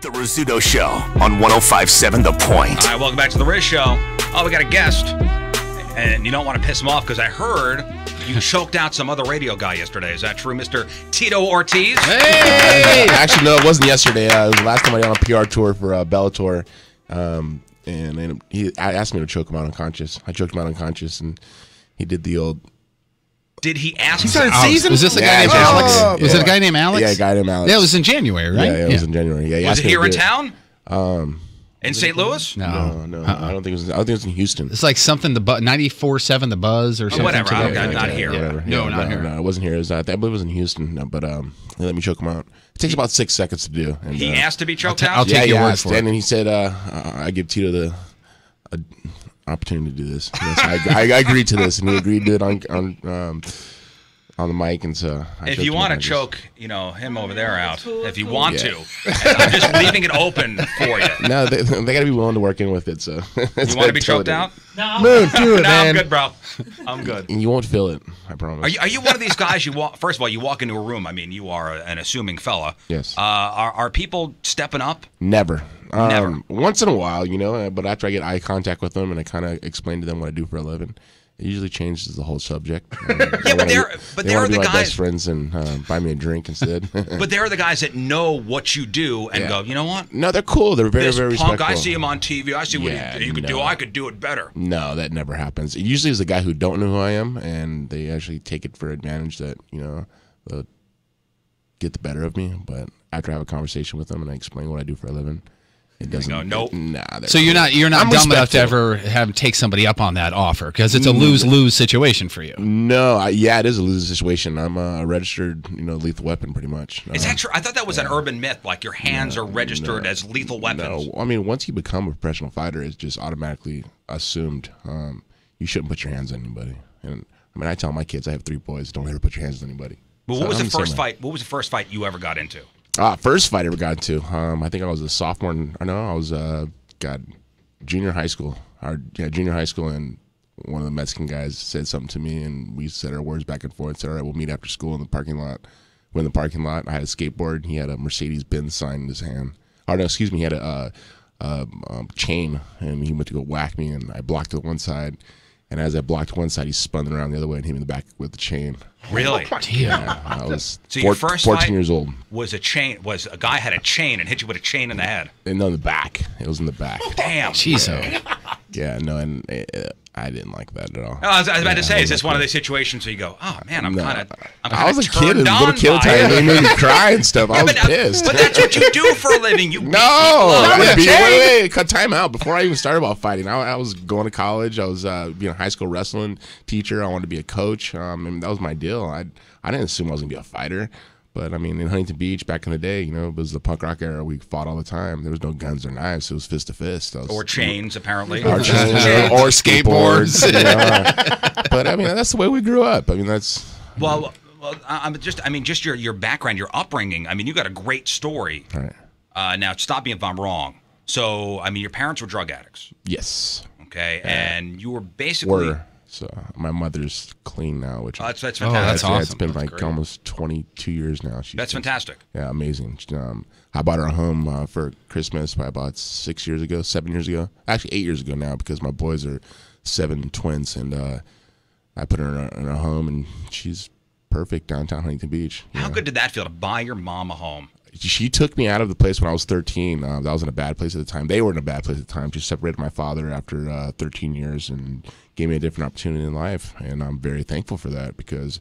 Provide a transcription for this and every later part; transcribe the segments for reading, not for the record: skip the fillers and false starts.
The Rizzuto Show on 105.7 The Point. All right, welcome back to the Rizz Show. Oh, we got a guest, and you don't want to piss him off because I heard you choked out some other radio guy yesterday. Is that true, Mr. Tito Ortiz? Hey! Actually, no, it wasn't yesterday. It was the last time I went on a PR tour for BELLATOR, and he asked me to choke him out unconscious. I choked him out unconscious, and he did the old... Did he ask? He started season? Was this a guy named Alex? Yeah. Was it a guy named Alex? Yeah, a guy named Alex. Yeah, it was in January, right? Yeah, it was in January. Yeah, Was it here in town? In St. Louis? No, I don't think it was. I don't think it was in Houston. It's like something 94.7 The Buzz or something. Whatever. today. Not here. Whatever. No, not here. No, it wasn't here. It was, I believe it was in Houston. No, but they let me choke him out. It takes about 6 seconds to do. And, He asked to be choked out? I'll take your word for it. And then he said, "I give Tito the opportunity to do this." Yes, I agreed to this, and he agreed to it on the mic, and so if you want to choke, him over there out, if you want to, I'm just leaving it open for you. No, they got to be willing to work in with it. So you want to be choked out? No, do it, man. I'm good, bro. I'm good. You won't feel it, I promise. Are you one of these guys? First of all, you walk into a room. I mean, you are an assuming fella. Yes. Are people stepping up? Never. Never. Once in a while, but after I get eye contact with them and I kind of explain to them what I do for a living, it usually changes the whole subject. Yeah, but they're the my guys. best friends and buy me a drink instead. But they're the guys that know what you do and go, you know what? No, they're cool. They're very, This very punk, respectful. I see him on TV. I see what you could do. I could do it better. No, that never happens. It usually is the guy who don't know who I am, and they actually take it for advantage that they'll get the better of me. But after I have a conversation with them and I explain what I do for a living, it doesn't. Go, nope. Nah. So you're not dumb enough to ever take somebody up on that offer because it's a lose-lose situation for you. No, it is a lose situation. I'm a registered, lethal weapon, pretty much. Is that true? I thought that was an urban myth. Like your hands are registered as lethal weapons. No, I mean once you become a professional fighter, it's just automatically assumed. You shouldn't put your hands on anybody. And I tell my kids, I have 3 boys, don't ever put your hands on anybody. But what was the first fight? What was the first fight you ever got into? First fight I ever got into. I think I was a sophomore. I was junior high school. Junior high school, and one of the Mexican guys said something to me, and we said our words back and forth. Said, "All right, we'll meet after school in the parking lot." We're in the parking lot. I had a skateboard. He had a Mercedes-Benz sign in his hand. Or no, excuse me. He had a chain, and he went to go whack me, and I blocked it one side. And as I blocked one side, he spun around the other way and hit me in the back with the chain. Really? Yeah, I was your first 14 fight years old. Was a guy had a chain and hit you with a chain in the head? No, in the back. It was in the back. Damn. Jeez. Yeah, no, and I didn't like that at all. I was about to say, is this one of those situations where you go, oh man, I'm kind of I was a kid, turned on little kid by it. They made me cry and stuff. I was pissed. But that's what you do for a living. You wait, cut time out. Before I even started about fighting, I was going to college. I was being a high school wrestling teacher. I wanted to be a coach. And that was my deal. I didn't assume I was going to be a fighter. But, I mean, in Huntington Beach back in the day, it was the punk rock era. We fought all the time. There was no guns or knives. It was fist to fist. Or chains, apparently. Or skateboards. But, I mean, that's the way we grew up. I mean, that's... Well, just your background, your upbringing. I mean, you got a great story. Right. Now, stop me if I'm wrong. So, I mean, your parents were drug addicts. Yes. Okay. And you were basically... So my mother's clean now, which that's fantastic. That's awesome. It's been like almost 22 years now. That's fantastic. Yeah, amazing. I bought her a home for Christmas probably about 7 years ago. Actually, 8 years ago now because my boys are 7 twins, and I put her in a home, and she's perfect downtown Huntington Beach. How good did that feel to buy your mom a home? She took me out of the place when I was 13. I was in a bad place at the time. They were in a bad place at the time. She separated my father after 13 years and gave me a different opportunity in life. And I'm very thankful for that because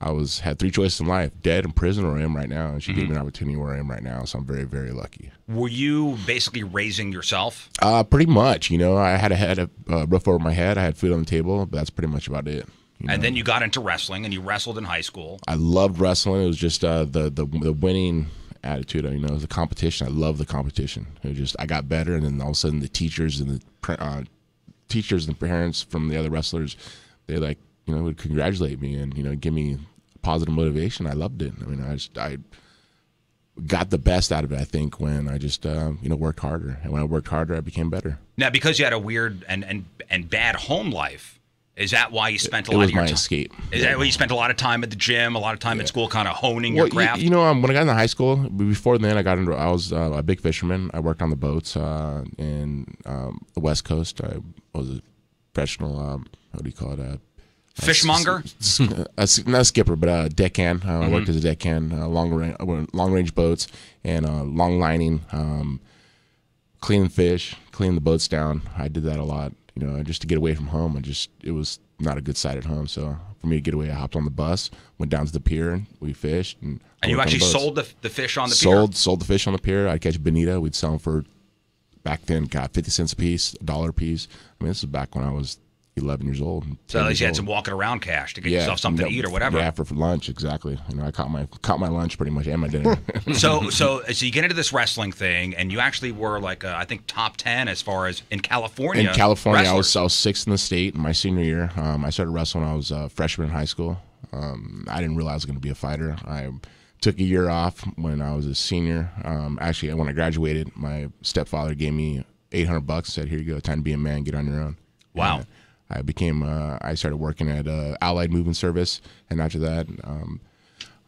I had 3 choices in life: dead, in prison, or where I am right now. And she gave me an opportunity where I am right now. So I'm very, very lucky. Were you basically raising yourself? Pretty much. I had a roof over my head. I had food on the table, but that's pretty much about it. And then you got into wrestling, and you wrestled in high school. I loved wrestling. It was just the winning attitude. It was a competition. I love the competition. It was just I got better, and then all of a sudden the teachers and the parents from the other wrestlers, they would congratulate me and give me positive motivation. I loved it. I mean, I got the best out of it. I think when I just worked harder, and when I worked harder, I became better. Now, because you had a weird and bad home life, Is that why you spent a It lot was of your my time? escape. Is that why you spent a lot of time at the gym, a lot of time at school, kind of honing your craft? You know, when I got into high school, before then, I was a big fisherman. I worked on the boats in the West Coast. I was a professional. What do you call it? Fishmonger? Not a skipper, but a deckhand. I worked as a deckhand, long range boats and long lining, cleaning fish, cleaning the boats down. I did that a lot. You know, just to get away from home. It was not a good sight at home. So for me to get away, I hopped on the bus, went down to the pier, and we fished. And you actually sold the fish on the pier? Sold the fish on the pier. I'd catch bonita. We'd sell them for, back then, 50 cents a piece, $1 a piece. I mean, this is back when I was 11 years old. So at least you had some walking around cash to get yourself something to eat or whatever. Yeah, for lunch, exactly. You know, I caught my lunch pretty much and my dinner. So you get into this wrestling thing, and you actually were like I think top 10 as far as in California. In California, wrestlers. I was sixth in the state in my senior year. I started wrestling when I was a freshman in high school. I didn't realize I was going to be a fighter. I took a year off when I was a senior. Actually, when I graduated, my stepfather gave me $800. Said, "Here you go, time to be a man. Get on your own." Wow. And I started working at Allied Movement Service, and after that,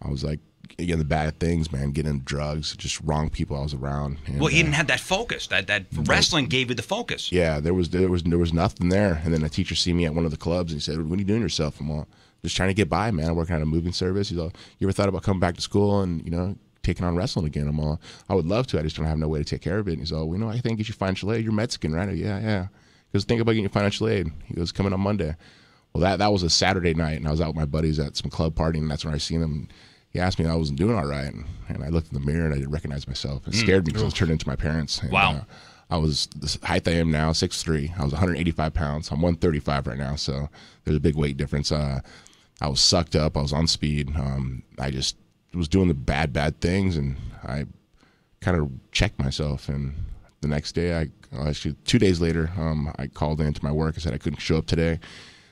I was like, again, the bad things, man, getting drugs, just wrong people I was around. And, well, you didn't have that focus. That wrestling gave you the focus. Yeah, there was nothing there. And then a teacher see me at one of the clubs, and he said, "What are you doing yourself?" I'm all, just trying to get by, man. I'm working at a moving service. He's all, "You ever thought about coming back to school and, you know, taking on wrestling again?" I'm all, "I would love to. I just don't have no way to take care of it." And he's all, "Well, you know, I think get you financial aid. You're Mexican, right?" Yeah. He goes, "Think about getting your financial aid." He goes, "Coming on Monday." Well, that was a Saturday night, and I was out with my buddies at some club party, and that's when I seen him. He asked me if I wasn't doing all right, and I looked in the mirror, and I didn't recognize myself. It scared me because I was turned into my parents. And, wow. I was the height I am now, 6'3". I was 185 pounds. I'm 135 right now, so there's a big weight difference. I was sucked up. I was on speed. I just was doing the bad things, and I kind of checked myself. And the next day, actually 2 days later, I called into my work. I said I couldn't show up today.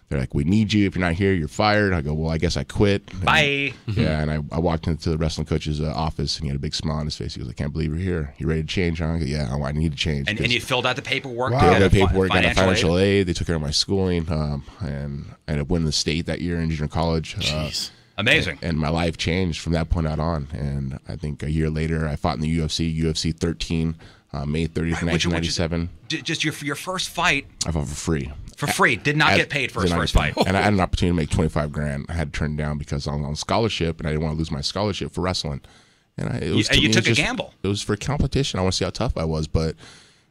They're like, "We need you. If you're not here, you're fired." I go, "Well, I guess I quit." And, bye. Yeah, and I walked into the wrestling coach's office, and he had a big smile on his face. He goes, "I can't believe you're here. You ready to change, huh?" I go, "Yeah, I need to change." And you filled out the paperwork. Wow. To Got paperwork, got a financial aid. aid. They took care of my schooling, and I ended up winning the state that year in junior college. Jeez. Amazing. And my life changed from that point out on. And I think a year later, I fought in the UFC 13, May 30th, 1997. Just your first fight. I fought for free. For free. Did not get paid for his first fight. And I had an opportunity to make $25,000. I had to turn it down because I was on scholarship, and I didn't want to lose my scholarship for wrestling. And you took a gamble. It was for competition. I want to see how tough I was, but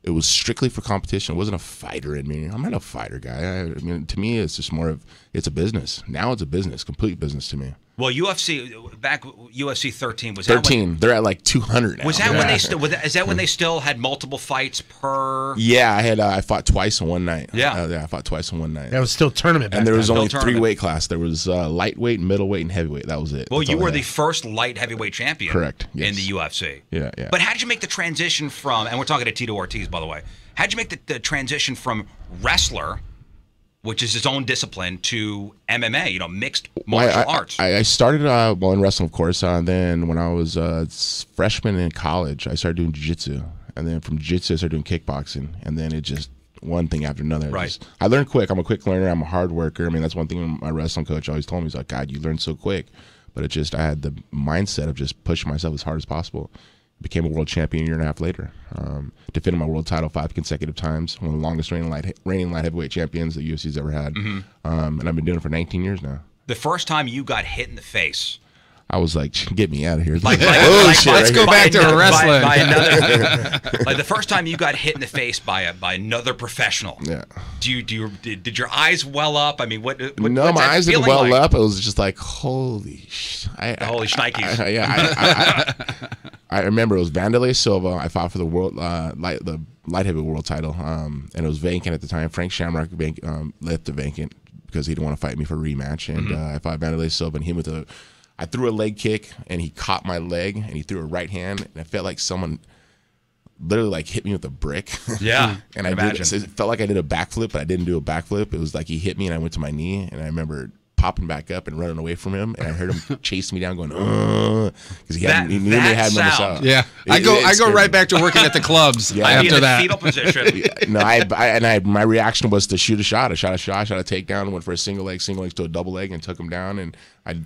it was strictly for competition. It wasn't a fighter in me. I'm not a fighter guy. I mean, to me, it's just more of, it's a business. Now it's a business, complete business to me. Well, UFC 13 was 13. They're at like 200 now. Was that when they still? Is that when they still had multiple fights per? Yeah, I fought twice in one night. Yeah, I fought twice in one night. That was still tournament. And there was only 3 weight classes. There was lightweight, middleweight, and heavyweight. That was it. Well, you were the first light heavyweight champion. Correct. Yes. In the UFC. Yeah. But how did you make the transition from? And we're talking to Tito Ortiz, by the way. How did you make the transition from wrestler, which is his own discipline, to MMA, mixed martial arts? I started in wrestling, of course. Then when I was a freshman in college, I started doing jiu-jitsu. And then from jiu-jitsu, I started doing kickboxing. And then it just, one thing after another. Right. I learned quick. I'm a quick learner. I'm a hard worker. I mean, that's one thing my wrestling coach always told me. He's like, "God, you learn so quick." But I had the mindset of just pushing myself as hard as possible. Became a world champion a year and a half later. Defended my world title 5 consecutive times. One of the longest reigning light heavyweight champions the UFC's ever had. And I've been doing it for 19 years now. The first time you got hit in the face, I was like, "Get me out of here." Let's go back to wrestling. Like the first time you got hit in the face by another professional. Yeah. Did your eyes well up? I mean, what no, my eyes didn't well up. It was just like, holy holy shnikes. I remember it was Vanderlei Silva. I fought for the light heavyweight world title, and it was vacant at the time. Frank Shamrock left the vacant because he didn't want to fight me for a rematch. And I fought Vanderlei Silva, and him with I threw a leg kick, and he caught my leg, and he threw a right hand, and I felt like someone literally like hit me with a brick. Yeah, and it felt like I did a backflip, but I didn't do a backflip. It was like he hit me, and I went to my knee, and I remember popping back up and running away from him, and I heard him chase me down, going, because he knew they had him on the side. Yeah, I go right back to working at the clubs after that. Fetal position. No, my reaction was to shoot a shot. I shot a takedown, went for a single leg to a double leg, and took him down, and I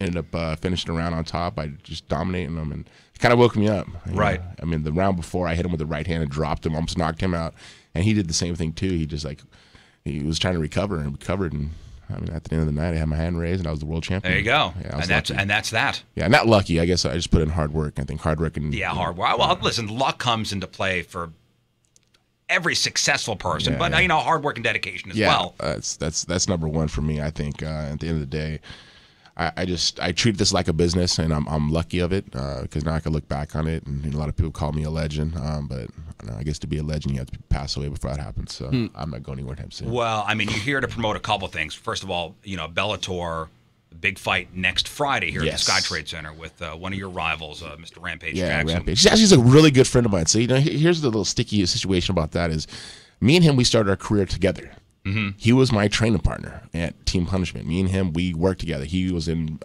ended up finishing the round on top by just dominating him, and it kind of woke me up. Right. I mean, the round before, I hit him with the right hand and dropped him, almost knocked him out, and he did the same thing too. He just he was trying to recover and recovered, and I mean, at the end of the night, I had my hand raised, and I was the world champion. There you go. Yeah, and that's that. Yeah, not lucky. I guess I just put in hard work. I think hard work and hard work. Well, listen, luck comes into play for every successful person, but hard work and dedication as well. That's number one for me. I think at the end of the day, I treat this like a business, and I'm lucky of it because now I can look back on it, and a lot of people call me a legend, but I guess to be a legend, you have to pass away before that happens. So I'm not going anywhere anytime soon. Well, I mean, you're here to promote a couple things. First of all, Bellator, big fight next Friday here at the Scottrade Center with one of your rivals, Mr. Rampage Jackson. Rampage. He's a really good friend of mine. So here's the little sticky situation about that is, me and him, we started our career together. Mm-hmm. He was my training partner at Team Punishment. Me and him, we worked together. He was in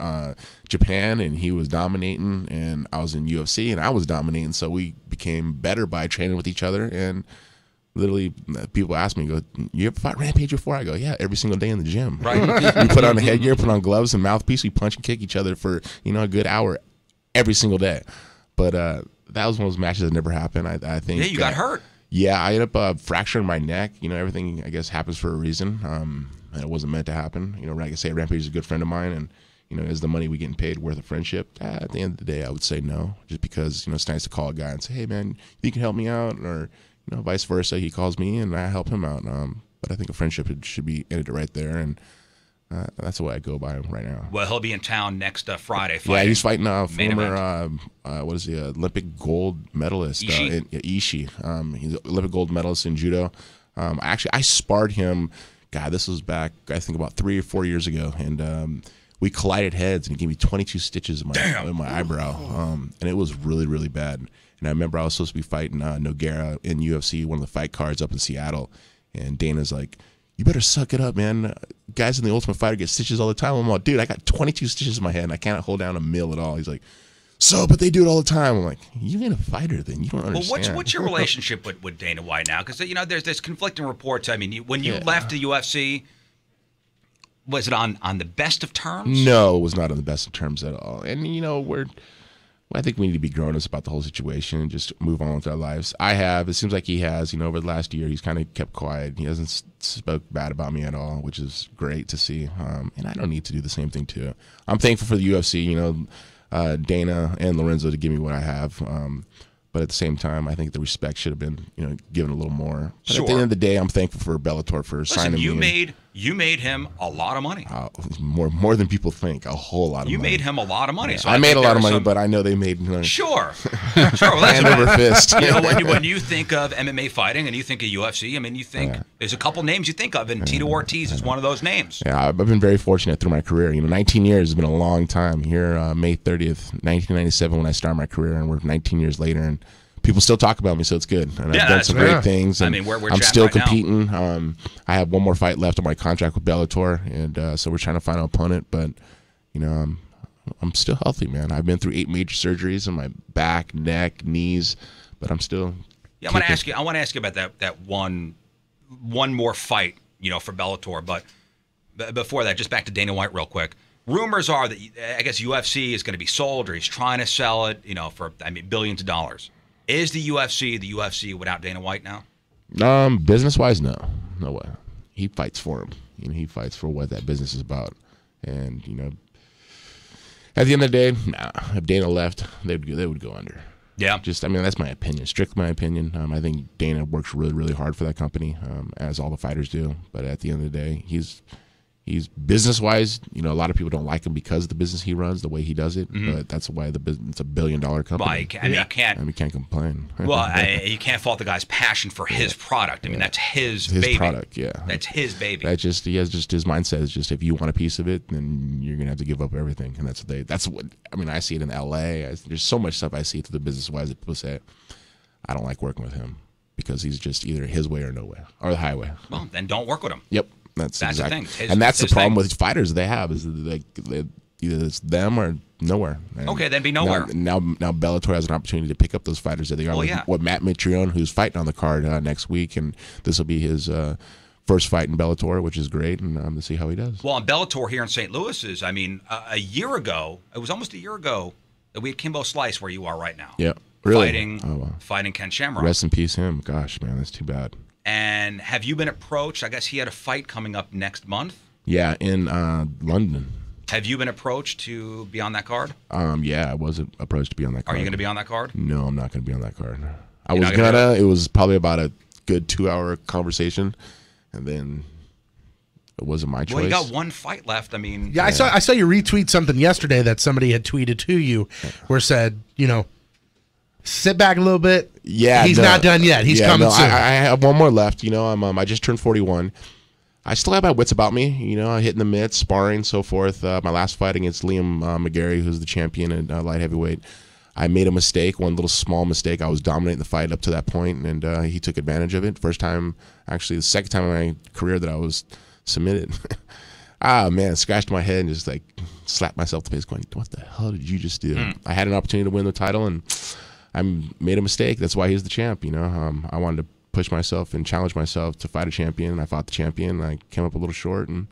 Japan, and he was dominating, and I was in UFC, and I was dominating. So we became better by training with each other. And literally, people ask me, "Go, you ever fought Rampage before?" I go, "Yeah, every single day in the gym." Right. We put on the headgear, put on gloves and mouthpiece. We punch and kick each other for a good hour every single day. But that was one of those matches that never happened. I think. Yeah, you got hurt. Yeah, I ended up fracturing my neck. Everything, I guess, happens for a reason, and it wasn't meant to happen. Like I say, Rampage is a good friend of mine, and is the money we getting paid worth a friendship? At the end of the day, I would say no, just because it's nice to call a guy and say, "Hey, man, you can help me out," or vice versa. He calls me and I help him out. But I think a friendship should be ended right there, and that's the way I go by him right now. Well, he'll be in town next Friday. Yeah, he's fighting former Olympic gold medalist Ishii. He's an Olympic gold medalist in judo. I sparred him. God, this was back, I think, about 3 or 4 years ago, and we collided heads, and he gave me 22 stitches in my eyebrow, and it was really, really bad. And I remember I was supposed to be fighting Nogueira in UFC, one of the fight cards up in Seattle, and Dana's like, "You better suck it up, man. Guys in the Ultimate Fighter get stitches all the time." I'm like, "Dude, I got 22 stitches in my head, and I can't hold down a mill at all." He's like, "But they do it all the time." I'm like, "You ain't a fighter, then. You don't understand." Well, what's your relationship with Dana White now? Because there's conflicting reports. I mean, when you left the UFC, was it on the best of terms? No, it was not on the best of terms at all. And I think we need to be grown-ups about the whole situation and just move on with our lives. It seems like he has, over the last year, he's kind of kept quiet. He hasn't spoke bad about me at all, which is great to see. And I don't need to do the same thing too. I'm thankful for the UFC, Dana and Lorenzo to give me what I have. But at the same time, I think the respect should have been, given a little more. But at the end of the day, I'm thankful for Bellator for signing me. You made him a lot of money. More than people think. A whole lot of money. You made him a lot of money. Yeah, so I made a lot of money, but I know they made Sure. Well, that's hand over fist. When you think of MMA fighting and you think of UFC, I mean, you think there's a couple names you think of, and Tito Ortiz is one of those names. Yeah, I've been very fortunate through my career. 19 years has been a long time. Here, May 30th, 1997, when I started my career, and we're 19 years later, and people still talk about me, so it's good. And I've done some great things. And I'm still competing. I have one more fight left on my contract with Bellator, and so we're trying to find an opponent. But I'm still healthy, man. I've been through 8 major surgeries on my back, neck, knees, but I'm still. Yeah, I want to ask you about that one more fight, for Bellator. But before that, just back to Dana White real quick. Rumors are that I guess UFC is going to be sold, or he's trying to sell it, for billions of dollars. Is the UFC without Dana White now? Business-wise, no way. He fights for him. He fights for what that business is about. And at the end of the day, if Dana left, they would go under. Yeah. That's my opinion. Strictly my opinion. I think Dana works really, really hard for that company, as all the fighters do. But at the end of the day, he's business-wise, a lot of people don't like him because of the business he runs, the way he does it. Mm-hmm. But that's why it's a billion-dollar company. Well, you can't complain. Well, you can't fault the guy's passion for his product. That's his baby. His product, yeah. That's his baby. He has his mindset is just, if you want a piece of it, then you're gonna have to give up everything. And that's what I see it in LA. There's so much stuff I see through the business-wise that people say, I don't like working with him because he's just either his way or no way, or the highway. Well, then don't work with him. Yep. That's the exactly. thing. And that's the his problem thing. with fighters they have is like either it's them or nowhere. And Okay, then be nowhere. Now Bellator has an opportunity to pick up those fighters that they are. With Matt Mitrione, who's fighting on the card next week, and this will be his first fight in Bellator, which is great, and to see how he does. Well, on Bellator here in St. Louis is, I mean, a year ago, it was almost a year ago that we had Kimbo Slice where you are right now. Yeah, really. Fighting Ken Shamrock. Rest in peace, him. Gosh, man, that's too bad. And have you been approached? I guess he had a fight coming up next month. Yeah, in London. Have you been approached to be on that card? Yeah, I was approached to be on that card. Are you going to be on that card? No, I'm not going to be on that card. I was gonna. It was probably about a good 2-hour conversation, and then it wasn't my choice. Well, you got one fight left. I mean, yeah, I saw you retweet something yesterday that somebody had tweeted to you, where it said, sit back a little bit. Yeah, he's not done yet. He's coming soon. I have one more left. I just turned 41. I still have my wits about me. I hit in the mitts, sparring, so forth. My last fight against Liam McGarry, who's the champion at light heavyweight, I made a mistake, one little small mistake. I was dominating the fight up to that point, and he took advantage of it. First time, actually, the second time in my career that I was submitted. Man, scratched my head and just like slapped myself in the face going, what the hell did you just do? I had an opportunity to win the title, and I made a mistake. That's why he's the champ. I wanted to push myself and challenge myself to fight a champion, and I fought the champion. I came up a little short, and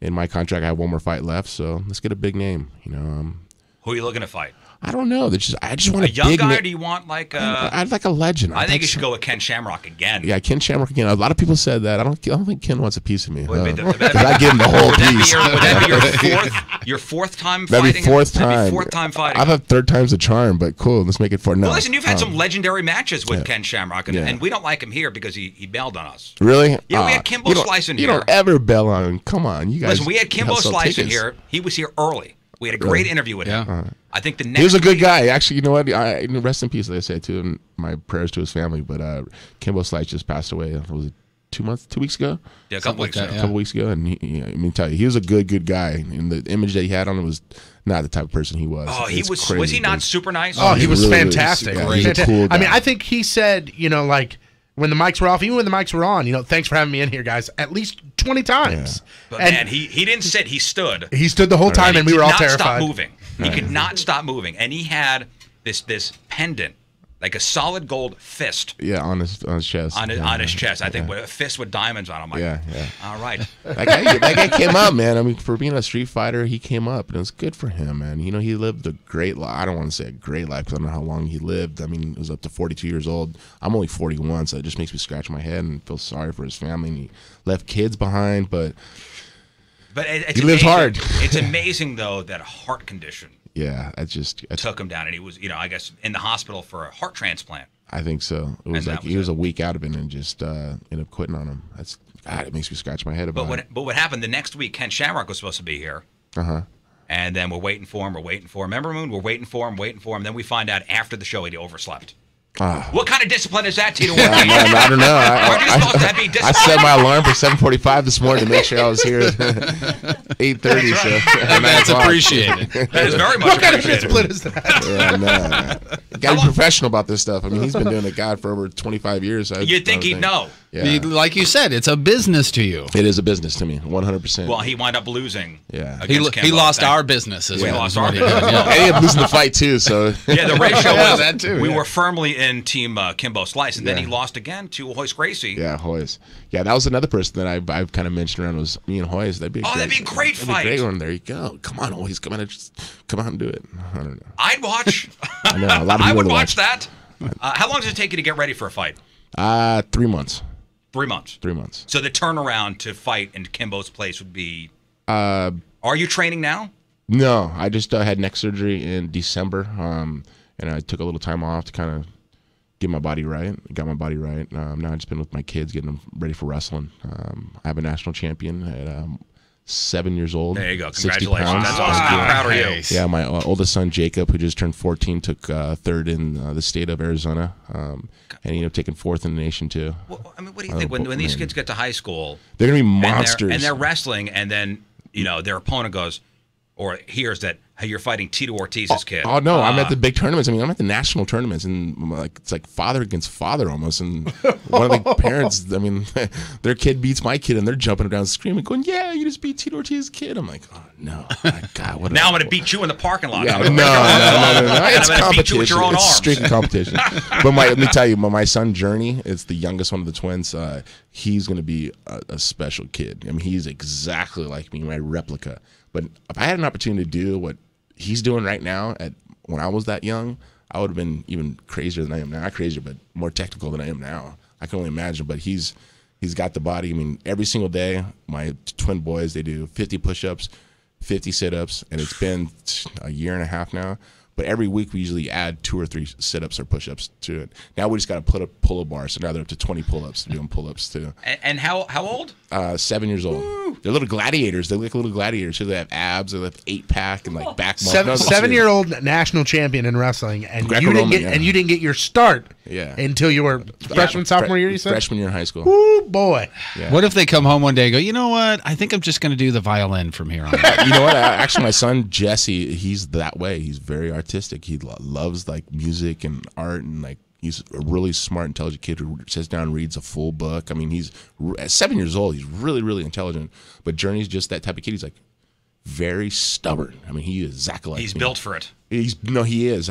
in my contract I have one more fight left, so let's get a big name. Who are you looking to fight? I don't know. I just want a young guy, or do you want like I'd like a legend. I think you should go with Ken Shamrock again. Yeah, Ken Shamrock again. A lot of people said that. I don't think Ken wants a piece of me. Wait, I give him the whole piece. Would that be your fourth time fighting? That'd be fourth time fighting. I thought third time's a charm, but cool. Let's make it four. No. Well, listen, you've had some legendary matches with Ken Shamrock, and we don't like him here because he bailed on us. Really? Yeah, we had Kimbo Slice in here. You don't ever bail on him. Come on, you guys. Listen, we had Kimbo Slice in here. He was here early. We had a great interview with him. I think the next. He was a good guy. Actually, you know what? Rest in peace, like I say too, and my prayers to his family. But Kimbo Slice just passed away. Was it 2 weeks ago? Yeah, a couple weeks ago. A couple weeks ago, and tell you, he was a good guy. And the image that he had on him was not the type of person he was. Oh, he was. Crazy, was he not super nice? Oh, he was really fantastic. He's a cool guy. I think he said, like, when the mics were off, even when the mics were on, thanks for having me in here, guys, at least 20 times. Yeah. But man, he didn't sit, he stood. He stood the whole time, and we were all terrified. Stop moving. He could not stop moving, and he had this pendant, like a solid gold fist. Yeah, on his chest. On his chest, I think, with a fist with diamonds on him. Yeah. All right. That guy came up, man. I mean, for being a street fighter, he came up, and it was good for him, man. He lived a great life. I don't want to say a great life because I don't know how long he lived. I mean, it was up to 42 years old. I'm only 41, so it just makes me scratch my head and feel sorry for his family. And he left kids behind, but he lived hard. It's amazing, though, that a heart condition. Yeah, took him down, and he was, I guess, in the hospital for a heart transplant. I think so. It was like he was a week out of it and just ended up quitting on him. It makes me scratch my head about it. But what happened the next week? Ken Shamrock was supposed to be here. And then we're waiting for him. Remember, Moon? We're waiting for him. Then we find out after the show he overslept. What kind of discipline is that, Tito Ortiz? I don't know. I set my alarm for 7:45 this morning to make sure I was here at 8:30. Right. So that's appreciated. That is very much appreciated. What kind of discipline is that? Yeah, no. You got to be professional about this stuff. I mean, he's been doing it, for over 25 years. You'd think he'd know. Yeah. Like you said, it's a business to you. It is a business to me, 100%. Well, he wound up losing. Yeah. He lost our business. We lost our business. And he ended up losing the fight, too. So. Yeah, the ratio was that, too. We were firmly in team Kimbo Slice, and then he lost again to Hoist Gracie. Yeah, Hoist. Yeah, that was another person that I've kind of mentioned around was me and Hoist. That'd be a great fight. That'd be a great one. There you go. Come on, Hoist. Come out and do it. I don't know. I'd watch. I know. A lot of people I would watch that. How long does it take you to get ready for a fight? 3 months. 3 months. 3 months. So the turnaround to fight in Kimbo's place would be. Are you training now? No, I just had neck surgery in December, and I took a little time off to kind of get my body right. Got my body right. Now I've just been with my kids, getting them ready for wrestling. I have a national champion at 7 years old. There you go. Congratulations. That's awesome. I'm proud of you. Yeah, my oldest son, Jacob, who just turned 14, took third in the state of Arizona, and he ended up taking fourth in the nation, too. Well, I mean, what do you think? When these kids get to high school, they're going to be monsters. And they're wrestling, and then, their opponent goes, or hears that hey, you're fighting Tito Ortiz's kid. Oh no, I'm at the big tournaments. I mean, I'm at the national tournaments, and like it's like father against father almost. And one of the parents, I mean, their kid beats my kid, and they're jumping around screaming, going, "Yeah, you just beat Tito Ortiz's kid." I'm like, oh no, my God, what? Now I'm going to beat you in the parking lot. Yeah, no. It's competition. With your own it's arms. strictly competition. But let me tell you, my son Journey is the youngest one of the twins. He's going to be a special kid. I mean, he's exactly like me, my replica. But if I had an opportunity to do what he's doing right now, when I was that young, I would have been even crazier than I am now. Not crazier, but more technical than I am now. I can only imagine. But he's got the body. I mean, every single day, my twin boys, they do 50 push-ups, 50 sit-ups, and it's been a year and a half now. But every week we usually add 2 or 3 sit-ups or push-ups to it. Now we just got to put a pull-up bar, so now they're up to 20 pull-ups, doing pull-ups too. And how old? 7 years old. Woo. They're little gladiators. They look like little gladiators. So they have abs, they have 8-pack and like back muscles. 7-year-old national champion in wrestling, and you didn't get your start until you were freshman, sophomore year. You said freshman year in high school. Woo, boy. Yeah. What if they come home one day and go, you know what? I think I'm just going to do the violin from here on. You know what? Actually, my son Jesse, he's that way. He's very artistic. He loves like music and art, and like he's a really smart, intelligent kid who sits down and reads a full book. I mean, he's at 7 years old. He's really, really intelligent. But Journey's just that type of kid. He's like very stubborn. I mean, he is exactly like he's me. built for it. He is.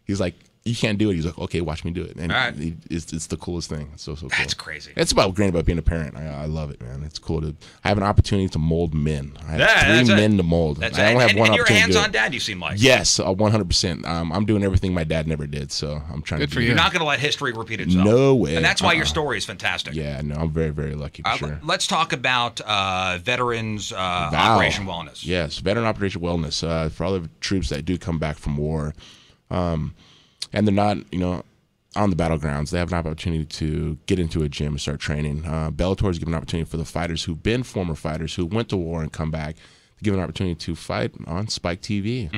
He's like, you can't do it. He's like, okay, watch me do it. And right. it's the coolest thing. It's so cool. That's crazy. It's great about being a parent. I love it, man. It's cool to have an opportunity to mold men. I have 3 men to mold. That's I only have one and you're a opportunity. hands-on dad, you seem like. Yes, 100%. I'm doing everything my dad never did, so I'm trying to do for you. You're not going to let history repeat itself. No way. And that's why your story is fantastic. Yeah, no, I'm very, very lucky for sure. Let's talk about veterans Operation Wellness. Yes, Veteran Operation Wellness. For all the troops that do come back from war, and they're not, on the battlegrounds, they have an opportunity to get into a gym and start training. Bellator has given an opportunity for the fighters who've been former fighters who went to war and come back, to give an opportunity to fight on Spike TV.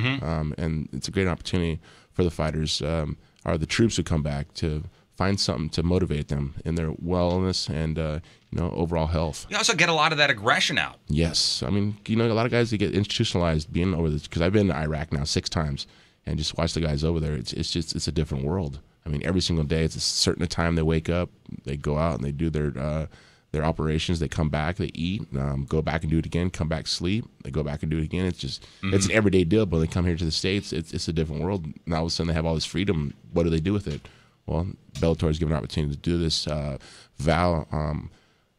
And it's a great opportunity for the fighters, or the troops who come back, to find something to motivate them in their wellness and overall health. You also get a lot of that aggression out. Yes. I mean, a lot of guys, they get institutionalized being over this, because I've been to Iraq now 6 times. And just watch the guys over there. It's a different world. I mean, every single day, it's a certain time they wake up, they go out and they do their operations. They come back, they eat, go back and do it again, come back, sleep, they go back and do it again. It's just it's an everyday deal. But when they come here to the States, it's a different world. Now all of a sudden they have all this freedom. What do they do with it? Well, Bellator is given an opportunity to do this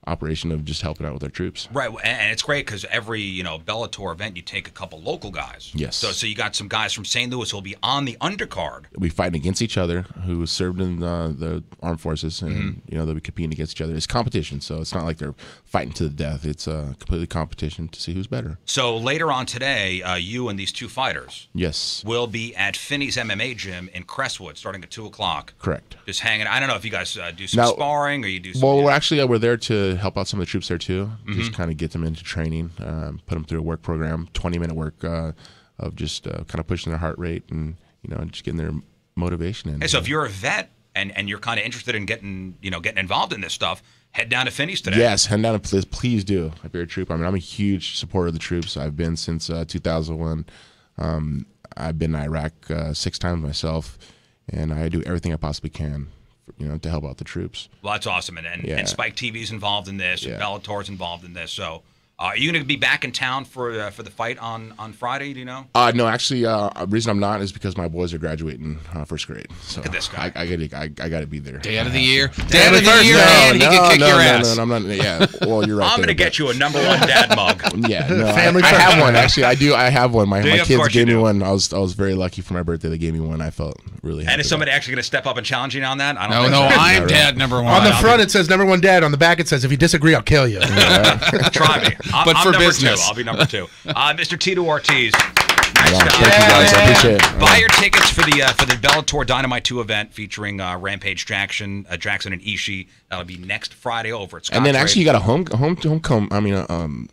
operation of just helping out with our troops. Right, and it's great because every Bellator event, you take a couple local guys. Yes. So you got some guys from St. Louis who'll be on the undercard. We fight against each other who served in the armed forces, and they'll be competing against each other. It's competition, so it's not like they're fighting to the death. It's a completely competition to see who's better. So later on today, you and these 2 fighters, will be at Finney's MMA gym in Crestwood, starting at 2:00. Correct. Just hanging. I don't know if you guys do some sparring or you do. Well, we're there to help out some of the troops there too. Just kind of get them into training, put them through a work program, 20-minute work of just kind of pushing their heart rate and just getting their motivation in. Hey, so if you're a vet and you're kind of interested in getting involved in this stuff, head down to Finney's today. Yes, head down to please do. If you're a troop, I mean, I'm a huge supporter of the troops. I've been since 2001. I've been to Iraq 6 times myself, and I do everything I possibly can, to help out the troops. Well, that's awesome, and Spike TV's involved in this, and Bellator's involved in this. So, are you going to be back in town for the fight on Friday? Do you know? No, actually, the reason I'm not is because my boys are graduating first grade. So look at this guy. I got to be there. Day out of the year. Day out of the year, and he can kick your ass. No, I'm not. Yeah, well, you're right. I'm going to get you a #1 dad mug. Yeah, no, I have one actually. I have one. My kids gave me one. I was very lucky for my birthday. They gave me one. I felt really happy. And is somebody actually going to step up and challenge you on that? I don't know. I'm dad #1. On the front it says #1 dad. On the back it says, if you disagree, I'll kill you. Try me. But I'm for #2. business. I'll be #2. Mr. Tito Ortiz. Nice job. Thank you guys. I appreciate it. Buy your tickets for the Bellator Dynamite 2 event featuring Rampage Jackson and Ishii. That'll be next Friday over at Scottrade. And then actually you got a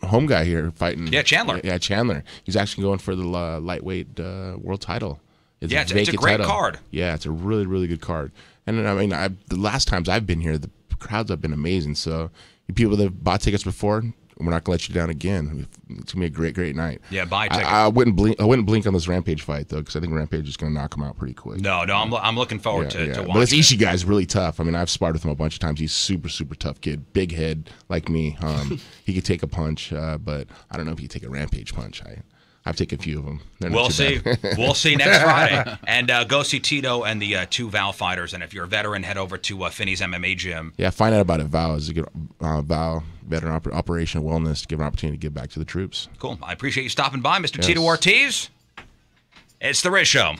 home guy here fighting. Yeah, Chandler. Yeah, Chandler. He's actually going for the lightweight world title. It's a great card. Yeah, it's a really, really good card. And I mean, the last times I've been here, the crowds have been amazing. So people that have bought tickets before, we're not gonna let you down again. It's gonna be a great night. Yeah, buy a ticket. I wouldn't blink on this Rampage fight though, because I think Rampage is gonna knock him out pretty quick. No, I'm looking forward to watching. But this Ishii guy's really tough. I mean, I've sparred with him a bunch of times. He's super tough kid, big head like me. He could take a punch, but I don't know if he could take a Rampage punch. I've taken a few of them. We'll see. We'll see next Friday. And go see Tito and the 2 Val fighters. And if you're a veteran, head over to Finney's MMA gym. Yeah, find out about it. Val is a good Val veteran operation wellness to give an opportunity to give back to the troops. Cool. I appreciate you stopping by, Mr. Tito Ortiz. It's the Rizz Show.